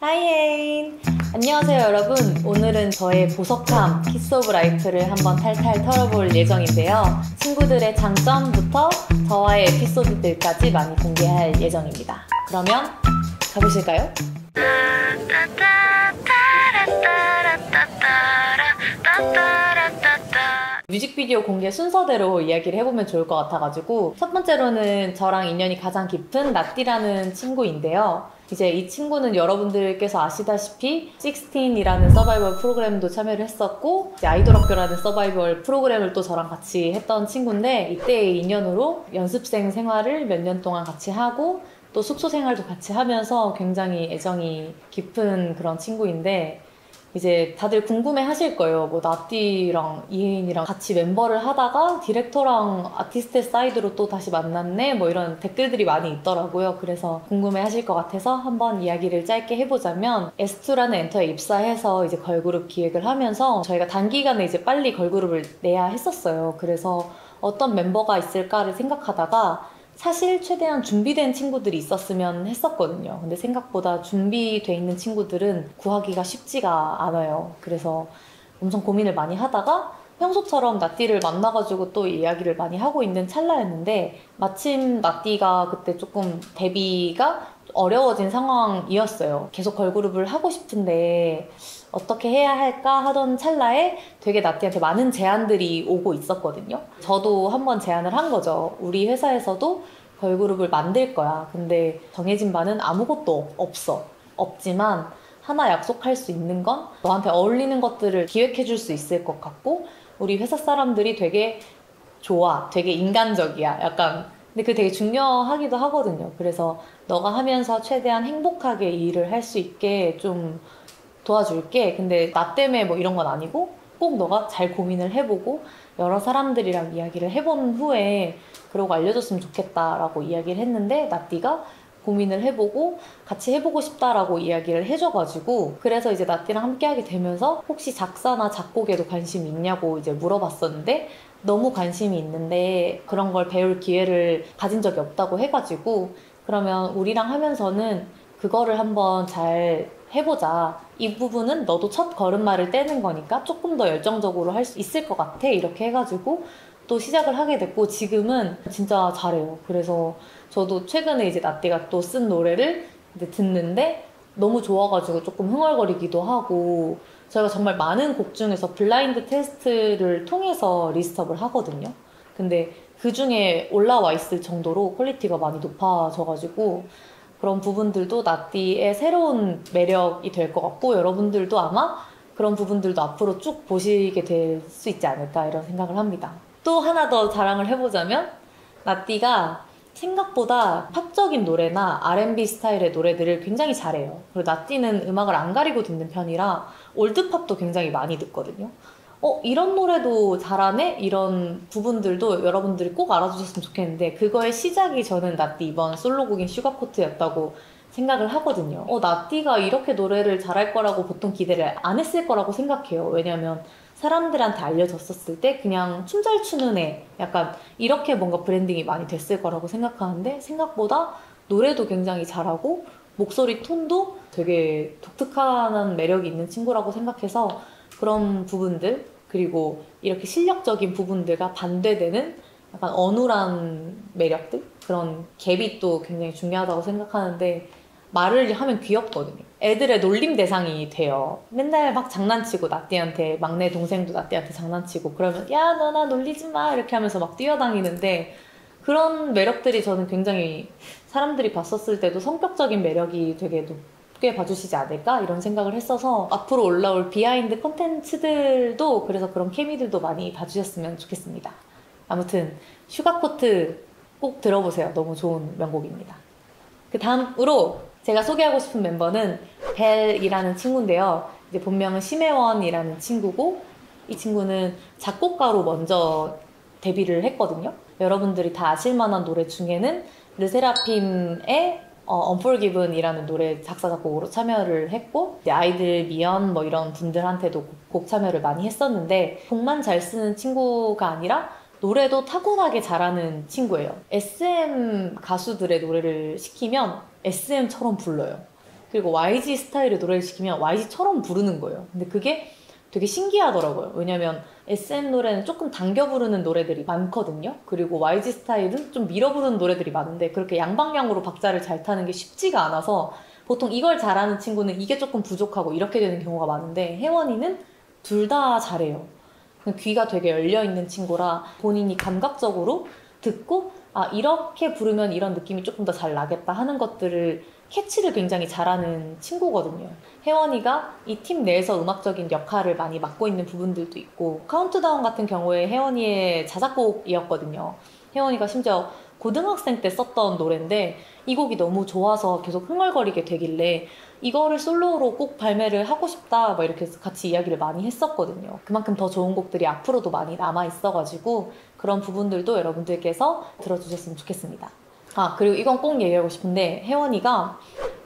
하이에인! 안녕하세요 여러분. 오늘은 저의 보석함 키스 오브 라이프를 한번 탈탈 털어볼 예정인데요. 친구들의 장점부터 저와의 에피소드들까지 많이 공개할 예정입니다. 그러면 가보실까요? 뮤직비디오 공개 순서대로 이야기를 해보면 좋을 것 같아가지고 첫 번째로는 저랑 인연이 가장 깊은 나띠라는 친구인데요. 이제 이 친구는 여러분들께서 아시다시피 16이라는 서바이벌 프로그램도 참여를 했었고 이제 아이돌 학교라는 서바이벌 프로그램을 또 저랑 같이 했던 친구인데 이때의 인연으로 연습생 생활을 몇 년 동안 같이 하고 또 숙소 생활도 같이 하면서 굉장히 애정이 깊은 그런 친구인데 이제 다들 궁금해 하실 거예요. 뭐 나띠랑 이혜인이랑 같이 멤버를 하다가 디렉터랑 아티스트 사이드로 또 다시 만났네? 뭐 이런 댓글들이 많이 있더라고요. 그래서 궁금해 하실 것 같아서 한번 이야기를 짧게 해보자면 S2라는 엔터에 입사해서 이제 걸그룹 기획을 하면서 저희가 단기간에 이제 빨리 걸그룹을 내야 했었어요. 그래서 어떤 멤버가 있을까를 생각하다가 사실 최대한 준비된 친구들이 있었으면 했었거든요. 근데 생각보다 준비돼 있는 친구들은 구하기가 쉽지가 않아요. 그래서 엄청 고민을 많이 하다가 평소처럼 나띠를 만나가지고 또 이야기를 많이 하고 있는 찰나였는데 마침 나띠가 그때 조금 데뷔가 어려워진 상황이었어요. 계속 걸그룹을 하고 싶은데 어떻게 해야 할까 하던 찰나에 되게 나띠한테 많은 제안들이 오고 있었거든요. 저도 한번 제안을 한 거죠. 우리 회사에서도 걸그룹을 만들 거야. 근데 정해진 바는 아무것도 없어. 없지만 하나 약속할 수 있는 건 너한테 어울리는 것들을 기획해 줄 수 있을 것 같고 우리 회사 사람들이 되게 좋아. 되게 인간적이야. 약간 근데 그게 되게 중요하기도 하거든요. 그래서 너가 하면서 최대한 행복하게 일을 할 수 있게 좀 도와줄게. 근데 나 때문에 뭐 이런 건 아니고 꼭 너가 잘 고민을 해보고 여러 사람들이랑 이야기를 해본 후에 그러고 알려줬으면 좋겠다라고 이야기를 했는데 나띠가 고민을 해보고 같이 해보고 싶다라고 이야기를 해줘가지고 그래서 이제 나띠랑 함께하게 되면서 혹시 작사나 작곡에도 관심이 있냐고 이제 물어봤었는데 너무 관심이 있는데 그런 걸 배울 기회를 가진 적이 없다고 해가지고 그러면 우리랑 하면서는 그거를 한번 잘 해보자. 이 부분은 너도 첫 걸음마를 떼는 거니까 조금 더 열정적으로 할 수 있을 것 같아. 이렇게 해가지고 또 시작을 하게 됐고 지금은 진짜 잘해요. 그래서 저도 최근에 이제 나띠가 또 쓴 노래를 이제 듣는데 너무 좋아가지고 조금 흥얼거리기도 하고 저희가 정말 많은 곡 중에서 블라인드 테스트를 통해서 리스트업을 하거든요. 근데 그 중에 올라와 있을 정도로 퀄리티가 많이 높아져가지고 그런 부분들도 나띠의 새로운 매력이 될 것 같고 여러분들도 아마 그런 부분들도 앞으로 쭉 보시게 될 수 있지 않을까 이런 생각을 합니다. 또 하나 더 자랑을 해보자면 나띠가 생각보다 팝적인 노래나 R&B 스타일의 노래들을 굉장히 잘해요. 그리고 나띠는 음악을 안 가리고 듣는 편이라 올드팝도 굉장히 많이 듣거든요. 이런 노래도 잘하네? 이런 부분들도 여러분들이 꼭 알아주셨으면 좋겠는데 그거의 시작이 저는 나띠 이번 솔로곡인 슈가코트였다고 생각을 하거든요. 나띠가 이렇게 노래를 잘할 거라고 보통 기대를 안 했을 거라고 생각해요. 왜냐면 사람들한테 알려졌었을 때 그냥 춤 잘 추는 애 약간 이렇게 뭔가 브랜딩이 많이 됐을 거라고 생각하는데 생각보다 노래도 굉장히 잘하고 목소리 톤도 되게 독특한 매력이 있는 친구라고 생각해서 그런 부분들 그리고 이렇게 실력적인 부분들과 반대되는 약간 어눌한 매력들 그런 갭이 또 굉장히 중요하다고 생각하는데 말을 하면 귀엽거든요. 애들의 놀림 대상이 돼요. 맨날 막 장난치고 나띠한테 막내 동생도 나띠한테 장난치고 그러면 야 너 나 놀리지 마 이렇게 하면서 막 뛰어다니는데 그런 매력들이 저는 굉장히 사람들이 봤었을 때도 성격적인 매력이 되게 높게 봐주시지 않을까 이런 생각을 했어서 앞으로 올라올 비하인드 컨텐츠들도 그래서 그런 케미들도 많이 봐주셨으면 좋겠습니다. 아무튼 슈가코트 꼭 들어보세요. 너무 좋은 명곡입니다. 그 다음으로 제가 소개하고 싶은 멤버는 벨이라는 친구인데요. 이제 본명은 심혜원이라는 친구고 이 친구는 작곡가로 먼저 데뷔를 했거든요. 여러분들이 다 아실 만한 노래 중에는 르세라핌의 Unforgiven이라는 노래 작사 작곡으로 참여를 했고 이제 아이들 미연 뭐 이런 분들한테도 곡 참여를 많이 했었는데 곡만 잘 쓰는 친구가 아니라 노래도 타고나게 잘하는 친구예요. SM 가수들의 노래를 시키면 SM처럼 불러요. 그리고 YG 스타일의 노래를 시키면 YG처럼 부르는 거예요. 근데 그게 되게 신기하더라고요. 왜냐면 SM 노래는 조금 당겨 부르는 노래들이 많거든요. 그리고 YG 스타일은 좀 밀어 부르는 노래들이 많은데 그렇게 양방향으로 박자를 잘 타는 게 쉽지가 않아서 보통 이걸 잘하는 친구는 이게 조금 부족하고 이렇게 되는 경우가 많은데 혜원이는 둘 다 잘해요. 귀가 되게 열려있는 친구라 본인이 감각적으로 듣고 아 이렇게 부르면 이런 느낌이 조금 더 잘 나겠다 하는 것들을 캐치를 굉장히 잘하는 친구거든요. 혜원이가 이 팀 내에서 음악적인 역할을 많이 맡고 있는 부분들도 있고 카운트다운 같은 경우에 혜원이의 자작곡이었거든요. 혜원이가 심지어 고등학생 때 썼던 노래인데 이 곡이 너무 좋아서 계속 흥얼거리게 되길래 이거를 솔로로 꼭 발매를 하고 싶다 막 이렇게 같이 이야기를 많이 했었거든요. 그만큼 더 좋은 곡들이 앞으로도 많이 남아 있어가지고 그런 부분들도 여러분들께서 들어주셨으면 좋겠습니다. 아 그리고 이건 꼭 얘기하고 싶은데 혜원이가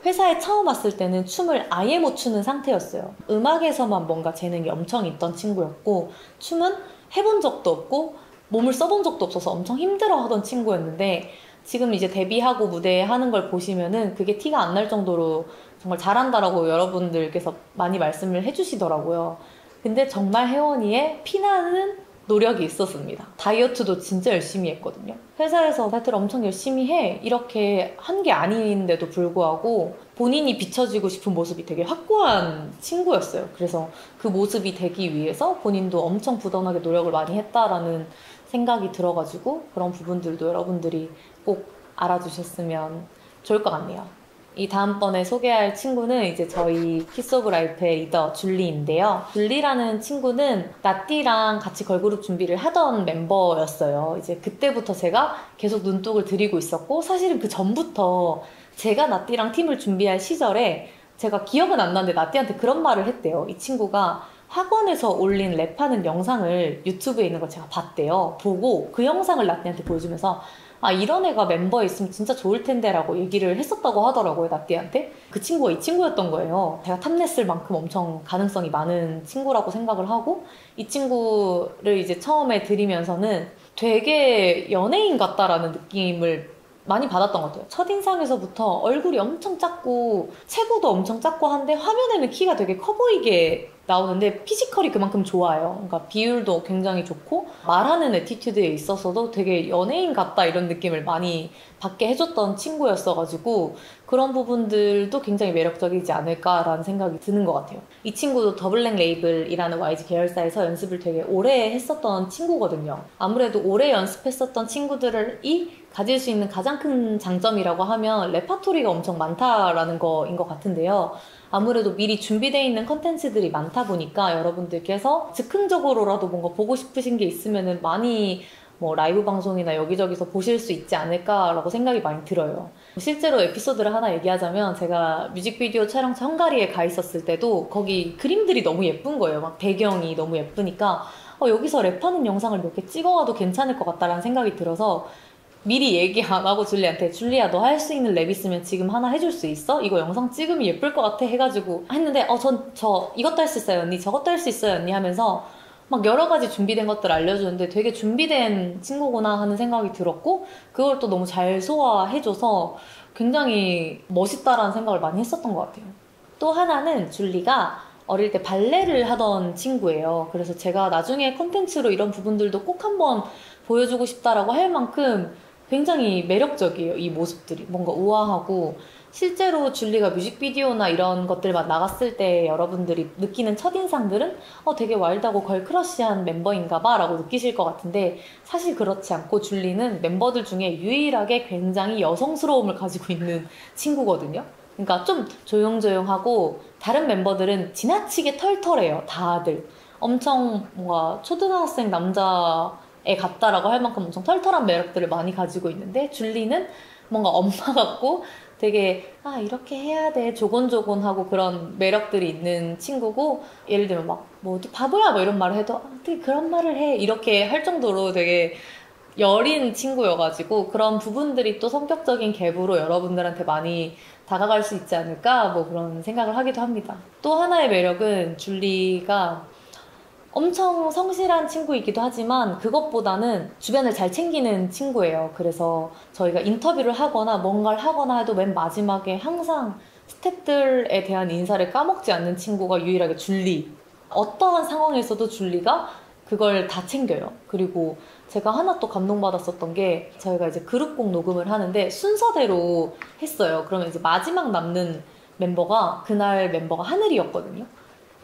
회사에 처음 왔을 때는 춤을 아예 못 추는 상태였어요. 음악에서만 뭔가 재능이 엄청 있던 친구였고 춤은 해본 적도 없고 몸을 써본 적도 없어서 엄청 힘들어하던 친구였는데 지금 이제 데뷔하고 무대 하는 걸 보시면은 그게 티가 안 날 정도로 정말 잘한다라고 여러분들께서 많이 말씀을 해주시더라고요. 근데 정말 혜원이의 피나는 노력이 있었습니다. 다이어트도 진짜 열심히 했거든요. 회사에서 다이어트를 엄청 열심히 해 이렇게 한 게 아닌데도 불구하고 본인이 비춰지고 싶은 모습이 되게 확고한 친구였어요. 그래서 그 모습이 되기 위해서 본인도 엄청 부단하게 노력을 많이 했다라는 생각이 들어가지고 그런 부분들도 여러분들이 꼭 알아주셨으면 좋을 것 같네요. 이 다음번에 소개할 친구는 이제 저희 키스 오브 라이프의 리더 줄리인데요. 줄리라는 친구는 나띠랑 같이 걸그룹 준비를 하던 멤버였어요. 이제 그때부터 제가 계속 눈독을 들이고 있었고 사실은 그 전부터 제가 나띠랑 팀을 준비할 시절에 제가 기억은 안 나는데 나띠한테 그런 말을 했대요. 이 친구가 학원에서 올린 랩하는 영상을 유튜브에 있는 걸 제가 봤대요. 보고 그 영상을 나띠한테 보여주면서 아 이런 애가 멤버에 있으면 진짜 좋을 텐데 라고 얘기를 했었다고 하더라고요. 나띠한테. 그 친구가 이 친구였던 거예요. 제가 탐냈을 만큼 엄청 가능성이 많은 친구라고 생각을 하고 이 친구를 이제 처음에 들이면서는 되게 연예인 같다라는 느낌을 많이 받았던 것 같아요. 첫인상에서부터 얼굴이 엄청 작고 체구도 엄청 작고 한데 화면에는 키가 되게 커 보이게 나오는데 피지컬이 그만큼 좋아요. 그러니까 비율도 굉장히 좋고 말하는 애티튜드에 있어서도 되게 연예인 같다 이런 느낌을 많이 받게 해줬던 친구였어가지고 그런 부분들도 굉장히 매력적이지 않을까라는 생각이 드는 것 같아요. 이 친구도 더블랙 레이블이라는 YG 계열사에서 연습을 되게 오래 했었던 친구거든요. 아무래도 오래 연습했었던 친구들이 가질 수 있는 가장 큰 장점이라고 하면 레파토리가 엄청 많다라는 거인 것 같은데요. 아무래도 미리 준비되어 있는 컨텐츠들이 많다 보니까 여러분들께서 즉흥적으로라도 뭔가 보고 싶으신 게 있으면은 많이 뭐 라이브 방송이나 여기저기서 보실 수 있지 않을까라고 생각이 많이 들어요. 실제로 에피소드를 하나 얘기하자면 제가 뮤직비디오 촬영차 헝가리에 가 있었을 때도 거기 그림들이 너무 예쁜 거예요. 막 배경이 너무 예쁘니까 여기서 랩하는 영상을 몇 개 찍어와도 괜찮을 것 같다라는 생각이 들어서 미리 얘기 안 하고 줄리한테 줄리야 너 할 수 있는 랩 있으면 지금 하나 해줄 수 있어? 이거 영상 찍으면 예쁠 것 같아 해가지고 했는데 저 이것도 할 수 있어요 언니 저것도 할 수 있어요 언니 하면서 막 여러 가지 준비된 것들 알려주는데 되게 준비된 친구구나 하는 생각이 들었고 그걸 또 너무 잘 소화해줘서 굉장히 멋있다라는 생각을 많이 했었던 것 같아요. 또 하나는 줄리가 어릴 때 발레를 하던 친구예요. 그래서 제가 나중에 콘텐츠로 이런 부분들도 꼭 한번 보여주고 싶다라고 할 만큼 굉장히 매력적이에요. 이 모습들이 뭔가 우아하고 실제로 줄리가 뮤직비디오나 이런 것들만 나갔을 때 여러분들이 느끼는 첫인상들은 되게 와일드하고 걸크러쉬한 멤버인가 봐 라고 느끼실 것 같은데 사실 그렇지 않고 줄리는 멤버들 중에 유일하게 굉장히 여성스러움을 가지고 있는 친구거든요. 그러니까 좀 조용조용하고 다른 멤버들은 지나치게 털털해요. 다들 엄청 뭔가 초등학생 남자애 같다라고 할 만큼 엄청 털털한 매력들을 많이 가지고 있는데 줄리는 뭔가 엄마 같고 되게 이렇게 해야 돼 조곤조곤하고 그런 매력들이 있는 친구고 예를 들면 막 뭐 바보야 뭐 이런 말을 해도 어떻게 그런 말을 해 이렇게 할 정도로 되게 여린 친구여가지고 그런 부분들이 또 성격적인 갭으로 여러분들한테 많이 다가갈 수 있지 않을까 뭐 그런 생각을 하기도 합니다. 또 하나의 매력은 줄리가 엄청 성실한 친구이기도 하지만 그것보다는 주변을 잘 챙기는 친구예요. 그래서 저희가 인터뷰를 하거나 뭔가를 하거나 해도 맨 마지막에 항상 스태프들에 대한 인사를 까먹지 않는 친구가 유일하게 줄리. 어떠한 상황에서도 줄리가 그걸 다 챙겨요. 그리고 제가 하나 또 감동받았었던 게 저희가 이제 그룹곡 녹음을 하는데 순서대로 했어요. 그러면 이제 마지막 남는 멤버가 그날 멤버가 하늘이었거든요.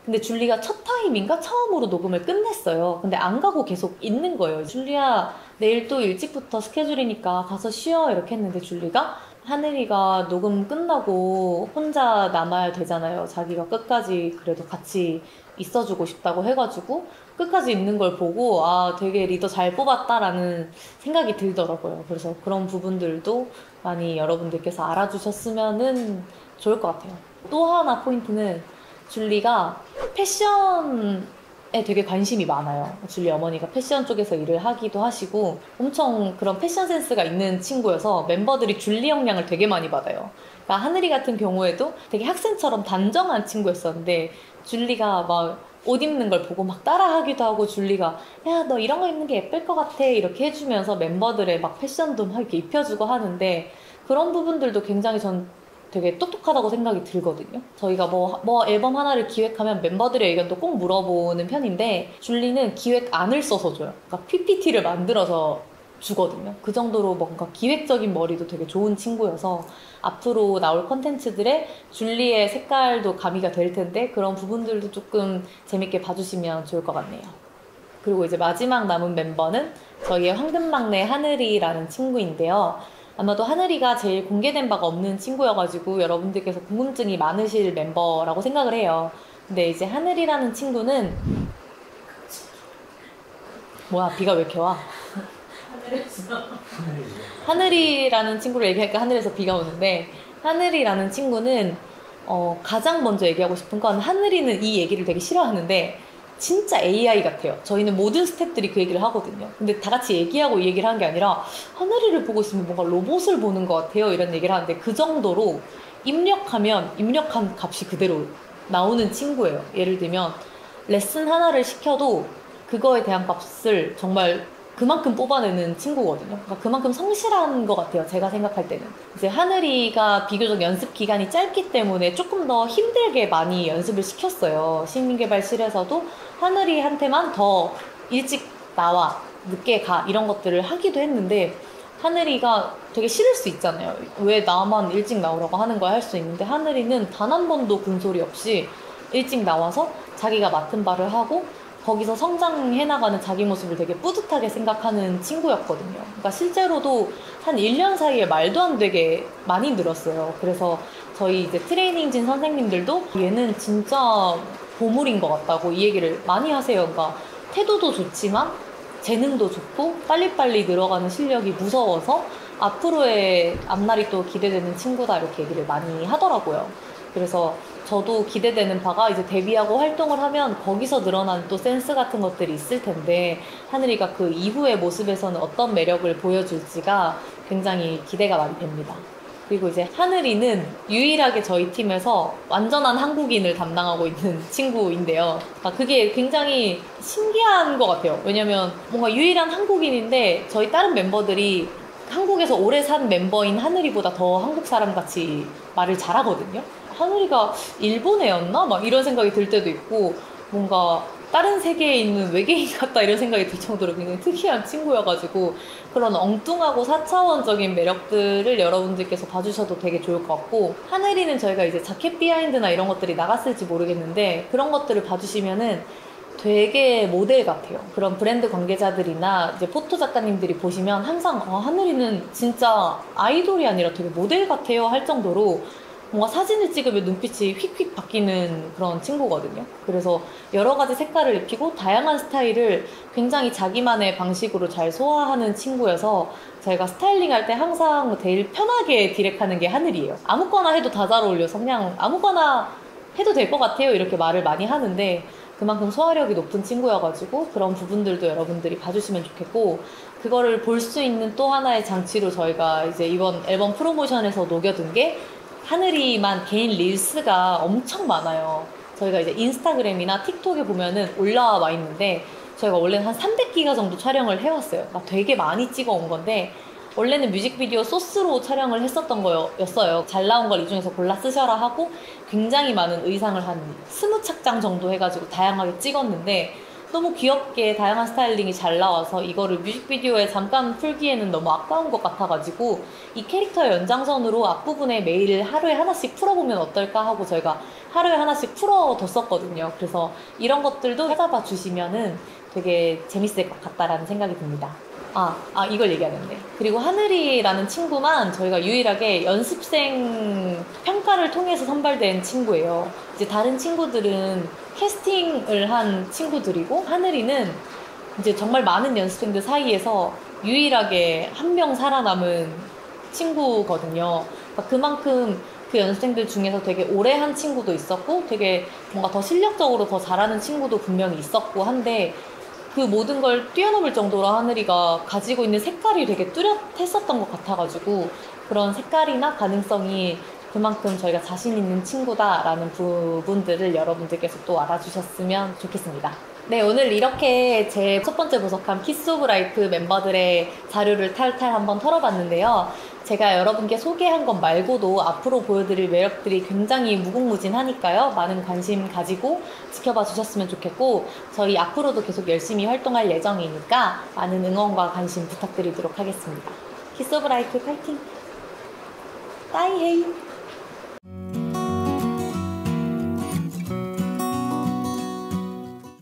근데 줄리가 첫 타임인가 처음으로 녹음을 끝냈어요. 근데 안 가고 계속 있는 거예요. 줄리야, 내일 또 일찍부터 스케줄이니까 가서 쉬어. 이렇게 했는데 줄리가 하늘이가 녹음 끝나고 혼자 남아야 되잖아요. 자기가 끝까지 그래도 같이 있어주고 싶다고 해가지고 끝까지 있는 걸 보고 아, 되게 리더 잘 뽑았다라는 생각이 들더라고요. 그래서 그런 부분들도 많이 여러분들께서 알아주셨으면 좋을 것 같아요. 또 하나 포인트는 줄리가 패션에 되게 관심이 많아요. 줄리 어머니가 패션 쪽에서 일을 하기도 하시고 엄청 그런 패션 센스가 있는 친구여서 멤버들이 줄리 영향을 되게 많이 받아요. 그러니까 하늘이 같은 경우에도 되게 학생처럼 단정한 친구였었는데 줄리가 막 옷 입는 걸 보고 막 따라하기도 하고 줄리가 야, 너 이런 거 입는 게 예쁠 것 같아 이렇게 해주면서 멤버들의 막 패션도 막 이렇게 입혀주고 하는데 그런 부분들도 굉장히 전 되게 똑똑하다고 생각이 들거든요. 저희가 뭐 앨범 하나를 기획하면 멤버들의 의견도 꼭 물어보는 편인데 줄리는 기획안을 써서 줘요. 그러니까 PPT를 만들어서 주거든요. 그 정도로 뭔가 기획적인 머리도 되게 좋은 친구여서 앞으로 나올 컨텐츠들에 줄리의 색깔도 가미가 될 텐데 그런 부분들도 조금 재밌게 봐주시면 좋을 것 같네요. 그리고 이제 마지막 남은 멤버는 저희의 황금막내 하늘이라는 친구인데요. 아마도 하늘이가 제일 공개된 바가 없는 친구여가지고 여러분들께서 궁금증이 많으실 멤버라고 생각을 해요. 근데 이제 하늘이라는 친구는 뭐야, 비가 왜 이렇게 와? 하늘이라는 친구를 얘기하니까 하늘에서 비가 오는데 하늘이라는 친구는 가장 먼저 얘기하고 싶은 건 하늘이는 이 얘기를 되게 싫어하는데 진짜 AI 같아요. 저희는 모든 스태프들이 그 얘기를 하거든요. 근데 다 같이 얘기하고 이 얘기를 한 게 아니라 하늘이를 보고 있으면 뭔가 로봇을 보는 것 같아요. 이런 얘기를 하는데 그 정도로 입력하면 입력한 값이 그대로 나오는 친구예요. 예를 들면 레슨 하나를 시켜도 그거에 대한 값을 정말 그만큼 뽑아내는 친구거든요. 그러니까 그만큼 성실한 것 같아요. 제가 생각할 때는. 이제 하늘이가 비교적 연습 기간이 짧기 때문에 조금 더 힘들게 많이 연습을 시켰어요. 시민개발실에서도 하늘이한테만 더 일찍 나와, 늦게 가 이런 것들을 하기도 했는데 하늘이가 되게 싫을 수 있잖아요. 왜 나만 일찍 나오라고 하는 거야 할 수 있는데 하늘이는 단 한 번도 군소리 없이 일찍 나와서 자기가 맡은 바를 하고 거기서 성장해 나가는 자기 모습을 되게 뿌듯하게 생각하는 친구였거든요. 그러니까 실제로도 한 1년 사이에 말도 안 되게 많이 늘었어요. 그래서 저희 이제 트레이닝진 선생님들도 얘는 진짜 보물인 것 같다고 이 얘기를 많이 하세요. 그러니까 태도도 좋지만 재능도 좋고 빨리빨리 늘어가는 실력이 무서워서 앞으로의 앞날이 또 기대되는 친구다 이렇게 얘기를 많이 하더라고요. 그래서 저도 기대되는 바가 이제 데뷔하고 활동을 하면 거기서 늘어난 또 센스 같은 것들이 있을 텐데 하늘이가 그 이후의 모습에서는 어떤 매력을 보여줄지가 굉장히 기대가 많이 됩니다. 그리고 이제 하늘이는 유일하게 저희 팀에서 완전한 한국인을 담당하고 있는 친구인데요. 그게 굉장히 신기한 것 같아요. 왜냐면 뭔가 유일한 한국인인데 저희 다른 멤버들이 한국에서 오래 산 멤버인 하늘이보다 더 한국 사람 같이 말을 잘하거든요. 하늘이가 일본 애였나? 막 이런 생각이 들 때도 있고 뭔가 다른 세계에 있는 외계인 같다 이런 생각이 들 정도로 굉장히 특이한 친구여가지고 그런 엉뚱하고 4차원적인 매력들을 여러분들께서 봐주셔도 되게 좋을 것 같고 하늘이는 저희가 이제 자켓 비하인드나 이런 것들이 나갔을지 모르겠는데 그런 것들을 봐주시면은 되게 모델 같아요. 그런 브랜드 관계자들이나 이제 포토 작가님들이 보시면 항상 하늘이는 진짜 아이돌이 아니라 되게 모델 같아요 할 정도로 뭔가 사진을 찍으면 눈빛이 휙휙 바뀌는 그런 친구거든요. 그래서 여러 가지 색깔을 입히고 다양한 스타일을 굉장히 자기만의 방식으로 잘 소화하는 친구여서 저희가 스타일링 할 때 항상 제일 편하게 디렉하는 게 하늘이에요. 아무거나 해도 다 잘 어울려서 그냥 아무거나 해도 될 것 같아요 이렇게 말을 많이 하는데 그만큼 소화력이 높은 친구여가지고 그런 부분들도 여러분들이 봐주시면 좋겠고 그거를 볼 수 있는 또 하나의 장치로 저희가 이제 이번 앨범 프로모션에서 녹여둔 게 하늘이만 개인 릴스가 엄청 많아요. 저희가 이제 인스타그램이나 틱톡에 보면은 올라와 있는데 저희가 원래는 한 300기가 정도 촬영을 해왔어요. 막 되게 많이 찍어 온 건데 원래는 뮤직비디오 소스로 촬영을 했었던 거였어요. 잘 나온 걸 이 중에서 골라 쓰셔라 하고 굉장히 많은 의상을 한 20착장 정도 해가지고 다양하게 찍었는데 너무 귀엽게 다양한 스타일링이 잘 나와서 이거를 뮤직비디오에 잠깐 풀기에는 너무 아까운 것 같아가지고 이 캐릭터의 연장선으로 앞부분에 매일 하루에 하나씩 풀어보면 어떨까 하고 저희가 하루에 하나씩 풀어뒀었거든요. 그래서 이런 것들도 찾아봐 주시면은 되게 재밌을 것 같다라는 생각이 듭니다. 이걸 얘기하는데. 그리고 하늘이라는 친구만 저희가 유일하게 연습생 평가를 통해서 선발된 친구예요. 이제 다른 친구들은 캐스팅을 한 친구들이고, 하늘이는 이제 정말 많은 연습생들 사이에서 유일하게 한 명 살아남은 친구거든요. 그러니까 그만큼 그 연습생들 중에서 되게 오래 한 친구도 있었고, 되게 뭔가 더 실력적으로 더 잘하는 친구도 분명히 있었고 한데, 그 모든 걸 뛰어넘을 정도로 하늘이가 가지고 있는 색깔이 되게 뚜렷했었던 것 같아가지고 그런 색깔이나 가능성이 그만큼 저희가 자신 있는 친구다라는 부분들을 여러분들께서 또 알아주셨으면 좋겠습니다. 네, 오늘 이렇게 제 첫 번째 보석함 키스 오브 라이프 멤버들의 자료를 탈탈 한번 털어봤는데요. 제가 여러분께 소개한 것 말고도 앞으로 보여드릴 매력들이 굉장히 무궁무진하니까요. 많은 관심 가지고 지켜봐 주셨으면 좋겠고, 저희 앞으로도 계속 열심히 활동할 예정이니까 많은 응원과 관심 부탁드리도록 하겠습니다. 키스 오브 라이프 파이팅! 따이헤이!